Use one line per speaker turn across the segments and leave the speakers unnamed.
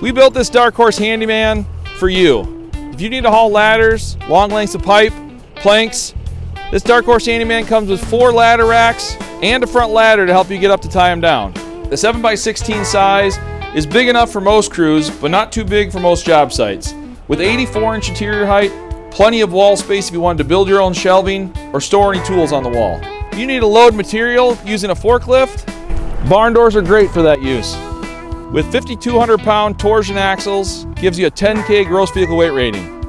We built this Dark Horse Handyman for you. If you need to haul ladders, long lengths of pipe, planks, this Dark Horse Handyman comes with 4 ladder racks and a front ladder to help you get up to tie them down. The 7x16 size is big enough for most crews, but not too big for most job sites. With 84-inch interior height, plenty of wall space if you wanted to build your own shelving or store any tools on the wall. If you need to load material using a forklift, barn doors are great for that use. With 5,200-pound torsion axles, gives you a 10K gross vehicle weight rating.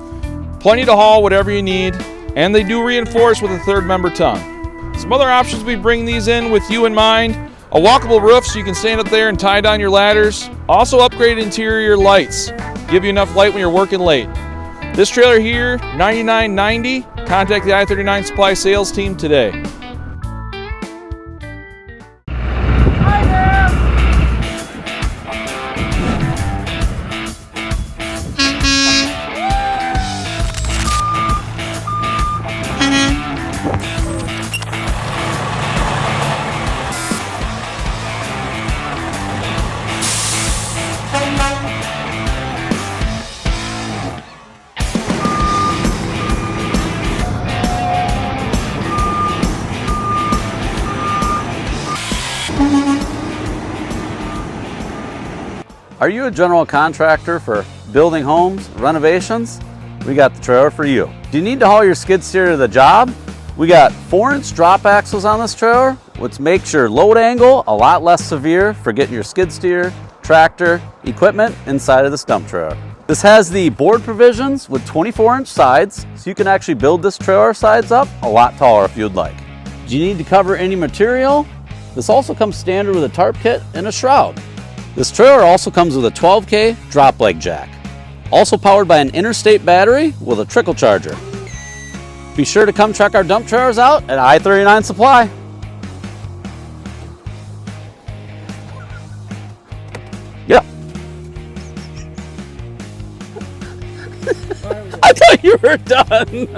Plenty to haul whatever you need, and they do reinforce with a 3rd member tongue. Some other options we bring these in with you in mind: a walkable roof so you can stand up there and tie down your ladders. Also upgraded interior lights, give you enough light when you're working late. This trailer here, $99.90. Contact the I39 Supply sales team today.
Are you a general contractor for building homes, renovations? We got the trailer for you. Do you need to haul your skid steer to the job? We got 4-inch drop axles on this trailer, which makes your load angle a lot less severe for getting your skid steer, tractor, equipment inside of this dump trailer. This has the board provisions with 24-inch sides, so you can actually build this trailer sides up a lot taller if you'd like. Do you need to cover any material? This also comes standard with a tarp kit and a shroud. This trailer also comes with a 12K drop leg jack. Also powered by an interstate battery with a trickle charger. Be sure to come check our dump trailers out at I39 Supply. Yep. I thought you were done.